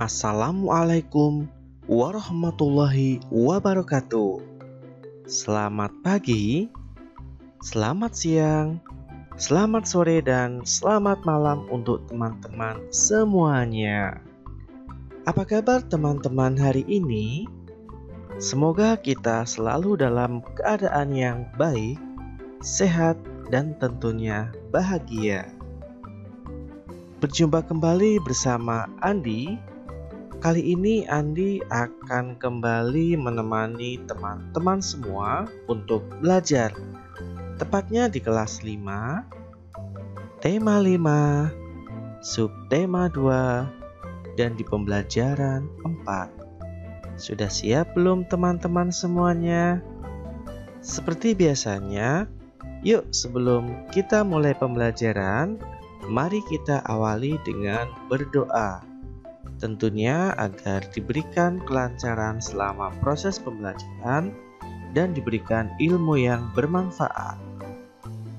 Assalamualaikum warahmatullahi wabarakatuh. Selamat pagi, selamat siang, selamat sore, dan selamat malam untuk teman-teman semuanya. Apa kabar teman-teman hari ini? Semoga kita selalu dalam keadaan yang baik, sehat, dan tentunya bahagia. Berjumpa kembali bersama Andi. Kali ini Andi akan kembali menemani teman-teman semua untuk belajar. Tepatnya di kelas 5, tema 5, subtema 2, dan di pembelajaran 4. Sudah siap belum teman-teman semuanya? Seperti biasanya, yuk sebelum kita mulai pembelajaran, mari kita awali dengan berdoa. Tentunya agar diberikan kelancaran selama proses pembelajaran dan diberikan ilmu yang bermanfaat.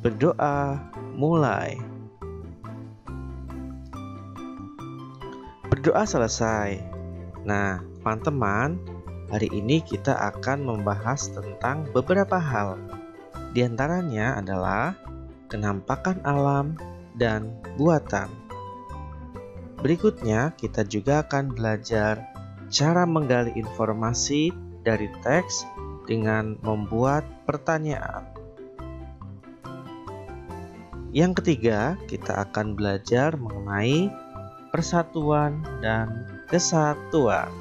Berdoa mulai. Berdoa selesai. Nah, teman-teman, hari ini kita akan membahas tentang beberapa hal. Di antaranya adalah kenampakan alam dan buatan. Berikutnya, kita juga akan belajar cara menggali informasi dari teks dengan membuat pertanyaan. Yang ketiga, kita akan belajar mengenai persatuan dan kesatuan.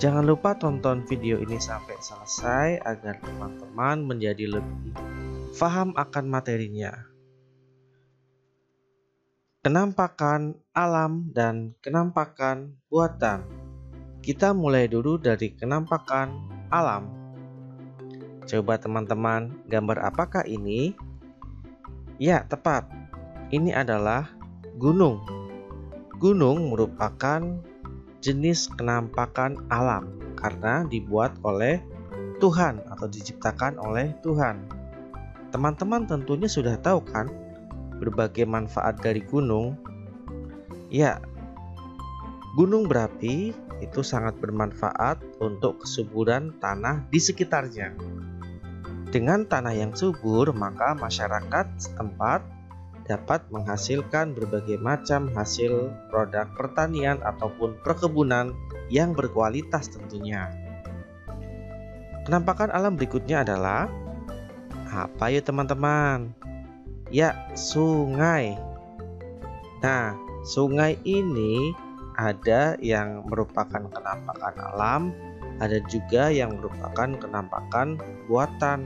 Jangan lupa tonton video ini sampai selesai agar teman-teman menjadi lebih paham akan materinya. Kenampakan alam dan kenampakan buatan. Kita mulai dulu dari kenampakan alam. Coba teman-teman, gambar apakah ini? Ya, tepat. Ini adalah gunung. Gunung merupakan jenis kenampakan alam karena dibuat oleh Tuhan atau diciptakan oleh Tuhan. Teman-teman tentunya sudah tahu kan berbagai manfaat dari gunung. Ya, gunung berapi itu sangat bermanfaat untuk kesuburan tanah di sekitarnya. Dengan tanah yang subur, maka masyarakat setempat dapat menghasilkan berbagai macam hasil produk pertanian ataupun perkebunan yang berkualitas tentunya. Kenampakan alam berikutnya adalah apa ya teman-teman? Ya, sungai. Nah, sungai ini ada yang merupakan kenampakan alam, ada juga yang merupakan kenampakan buatan.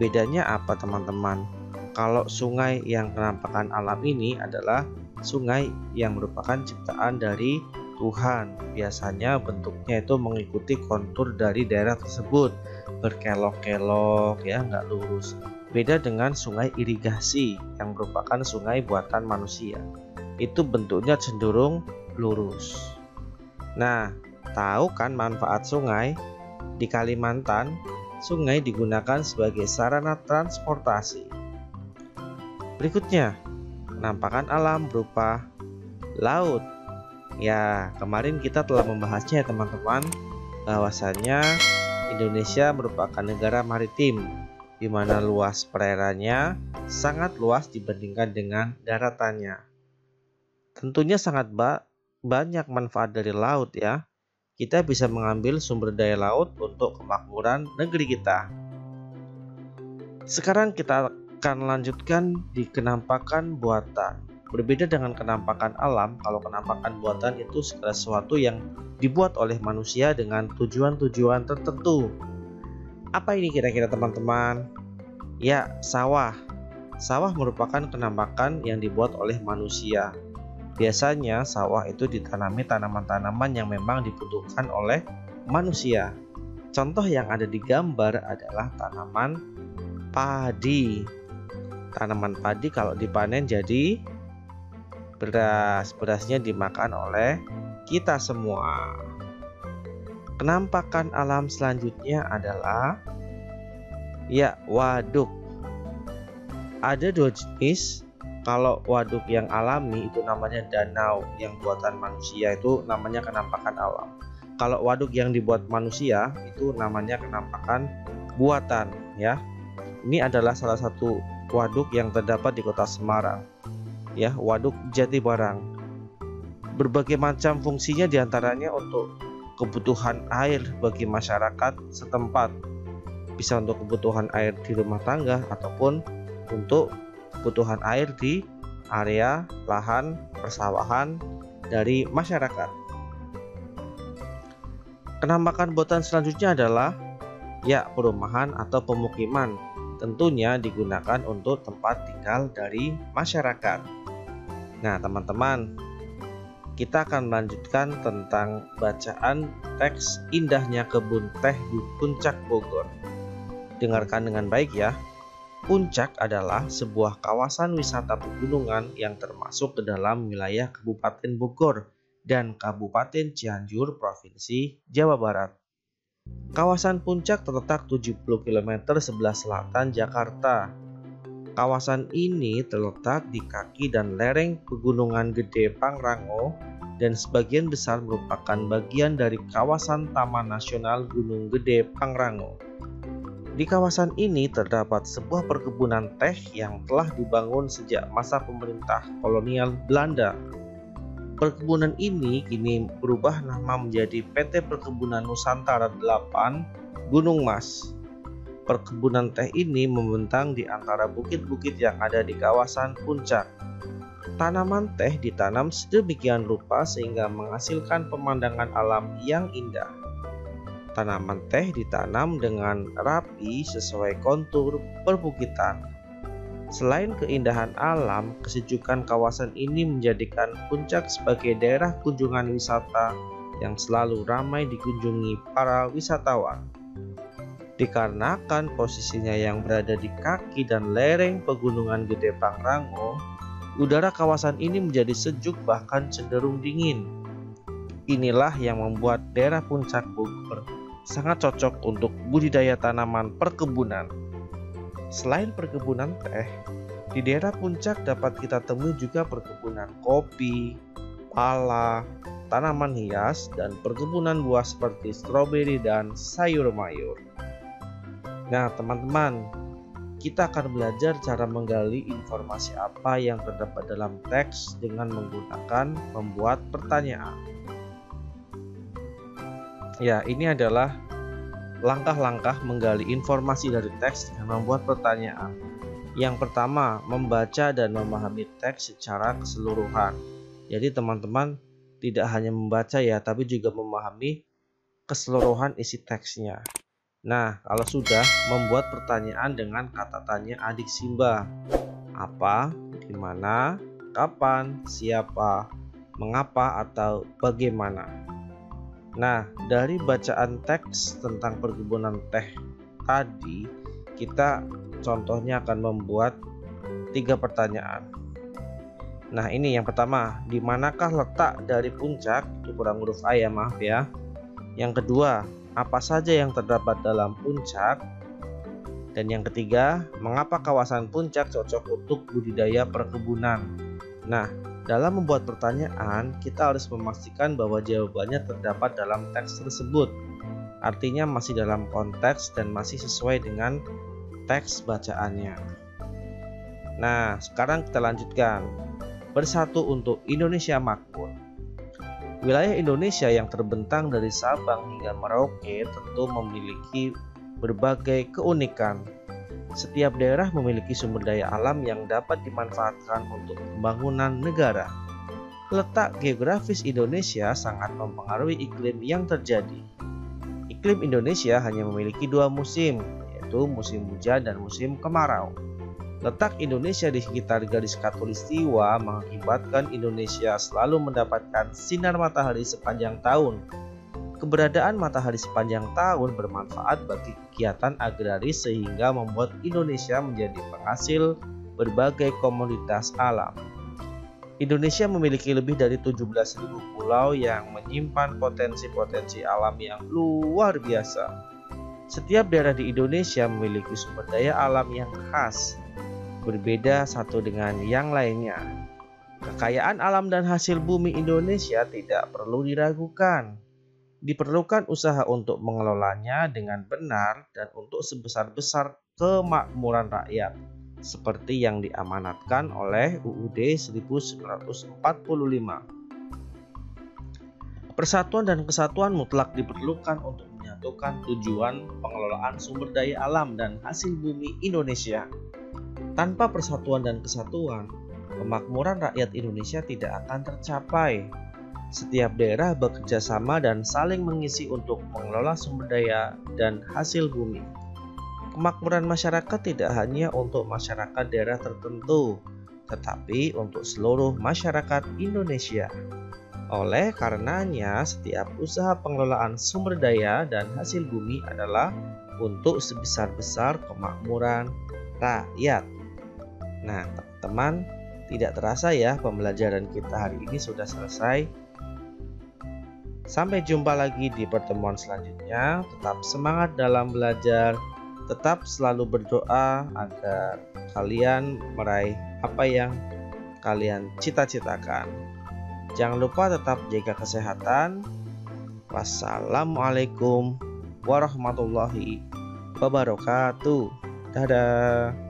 Bedanya apa teman-teman? Kalau sungai yang kenampakan alam ini adalah sungai yang merupakan ciptaan dari Tuhan. Biasanya bentuknya itu mengikuti kontur dari daerah tersebut, berkelok-kelok ya, nggak lurus. Beda dengan sungai irigasi yang merupakan sungai buatan manusia. Itu bentuknya cenderung lurus. Nah, tahu kan manfaat sungai? Di Kalimantan, sungai digunakan sebagai sarana transportasi. Berikutnya, penampakan alam berupa laut. Ya, kemarin kita telah membahasnya ya teman-teman, bahwasanya Indonesia merupakan negara maritim, di mana luas perairannya sangat luas dibandingkan dengan daratannya. Tentunya sangat banyak manfaat dari laut ya. Kita bisa mengambil sumber daya laut untuk kemakmuran negeri kita. Sekarang kita akan lanjutkan di kenampakan buatan. Berbeda dengan kenampakan alam, kalau kenampakan buatan itu segala sesuatu yang dibuat oleh manusia dengan tujuan-tujuan tertentu. Apa ini kira-kira teman-teman? Ya, sawah. Sawah merupakan kenampakan yang dibuat oleh manusia. Biasanya sawah itu ditanami tanaman-tanaman yang memang dibutuhkan oleh manusia. Contoh yang ada di gambar adalah tanaman padi. Tanaman padi kalau dipanen jadi beras. Berasnya dimakan oleh kita semua. Kenampakan alam selanjutnya adalah ya, waduk. Ada dua jenis, Kalau waduk yang alami itu namanya danau, yang buatan manusia itu namanya kenampakan alam. Kalau waduk yang dibuat manusia itu namanya kenampakan buatan, ya. Ini adalah salah satu waduk yang terdapat di Kota Semarang, ya, Waduk Jatibarang. Berbagai macam fungsinya diantaranya untuk kebutuhan air bagi masyarakat setempat, bisa untuk kebutuhan air di rumah tangga ataupun untuk kebutuhan air di area lahan persawahan dari masyarakat. Kenampakan buatan selanjutnya adalah perumahan atau pemukiman, tentunya digunakan untuk tempat tinggal dari masyarakat. Nah, teman-teman, kita akan melanjutkan tentang bacaan teks Indahnya Kebun Teh di Puncak Bogor. Dengarkan dengan baik ya. Puncak adalah sebuah kawasan wisata pegunungan yang termasuk ke dalam wilayah Kabupaten Bogor dan Kabupaten Cianjur, Provinsi Jawa Barat. Kawasan Puncak terletak 70 km sebelah selatan Jakarta. Kawasan ini terletak di kaki dan lereng Pegunungan Gede Pangrango dan sebagian besar merupakan bagian dari kawasan Taman Nasional Gunung Gede Pangrango. Di kawasan ini terdapat sebuah perkebunan teh yang telah dibangun sejak masa pemerintah kolonial Belanda. Perkebunan ini kini berubah nama menjadi PT Perkebunan Nusantara 8 Gunung Mas. Perkebunan teh ini membentang di antara bukit-bukit yang ada di kawasan puncak. Tanaman teh ditanam sedemikian rupa sehingga menghasilkan pemandangan alam yang indah. Tanaman teh ditanam dengan rapi sesuai kontur perbukitan. Selain keindahan alam, kesejukan kawasan ini menjadikan Puncak sebagai daerah kunjungan wisata yang selalu ramai dikunjungi para wisatawan. Dikarenakan posisinya yang berada di kaki dan lereng Pegunungan Gede Pangrango, udara kawasan ini menjadi sejuk bahkan cenderung dingin. Inilah yang membuat daerah Puncak Bogor sangat cocok untuk budidaya tanaman perkebunan. Selain perkebunan teh, di daerah Puncak dapat kita temui juga perkebunan kopi, pala, tanaman hias, dan perkebunan buah seperti stroberi dan sayur mayur. Nah, teman-teman, kita akan belajar cara menggali informasi apa yang terdapat dalam teks dengan menggunakan membuat pertanyaan. Ya, ini adalah langkah-langkah menggali informasi dari teks dengan membuat pertanyaan. Yang pertama, membaca dan memahami teks secara keseluruhan. Jadi teman-teman tidak hanya membaca ya, tapi juga memahami keseluruhan isi teksnya. Nah, kalau sudah, membuat pertanyaan dengan kata tanya adik Simba. Apa, di mana, kapan, siapa, mengapa, atau bagaimana. Nah, dari bacaan teks tentang perkebunan teh tadi, kita contohnya akan membuat 3 pertanyaan. Nah, ini yang pertama, di manakah letak dari puncak? Itu kurang huruf A ya, maaf ya. Yang kedua, apa saja yang terdapat dalam puncak? Dan yang ketiga, mengapa kawasan puncak cocok untuk budidaya perkebunan? Nah, dalam membuat pertanyaan, kita harus memastikan bahwa jawabannya terdapat dalam teks tersebut. Artinya masih dalam konteks dan masih sesuai dengan teks bacaannya. Nah, sekarang kita lanjutkan. Bersatu untuk Indonesia Makmur. Wilayah Indonesia yang terbentang dari Sabang hingga Merauke tentu memiliki berbagai keunikan. Setiap daerah memiliki sumber daya alam yang dapat dimanfaatkan untuk pembangunan negara. Letak geografis Indonesia sangat mempengaruhi iklim yang terjadi. Iklim Indonesia hanya memiliki 2 musim, yaitu musim hujan dan musim kemarau. Letak Indonesia di sekitar garis khatulistiwa mengakibatkan Indonesia selalu mendapatkan sinar matahari sepanjang tahun. Keberadaan matahari sepanjang tahun bermanfaat bagi kegiatan agraris sehingga membuat Indonesia menjadi penghasil berbagai komoditas alam. Indonesia memiliki lebih dari 17.000 pulau yang menyimpan potensi-potensi alam yang luar biasa. Setiap daerah di Indonesia memiliki sumber daya alam yang khas. berbeda satu dengan yang lainnya. Kekayaan alam dan hasil bumi Indonesia tidak perlu diragukan. Diperlukan usaha untuk mengelolanya dengan benar dan untuk sebesar-besar kemakmuran rakyat, seperti yang diamanatkan oleh UUD 1945. Persatuan dan kesatuan mutlak diperlukan untuk menyatukan tujuan pengelolaan sumber daya alam dan hasil bumi Indonesia. Tanpa persatuan dan kesatuan, kemakmuran rakyat Indonesia tidak akan tercapai. Setiap daerah bekerja sama dan saling mengisi untuk mengelola sumber daya dan hasil bumi. Kemakmuran masyarakat tidak hanya untuk masyarakat daerah tertentu, tetapi untuk seluruh masyarakat Indonesia. Oleh karenanya, setiap usaha pengelolaan sumber daya dan hasil bumi adalah untuk sebesar-besar kemakmuran rakyat. Nah, teman-teman, tidak terasa ya pembelajaran kita hari ini sudah selesai. Sampai jumpa lagi di pertemuan selanjutnya. Tetap semangat dalam belajar. Tetap selalu berdoa agar kalian meraih apa yang kalian cita-citakan. Jangan lupa tetap jaga kesehatan. Wassalamualaikum warahmatullahi wabarakatuh. Dadah.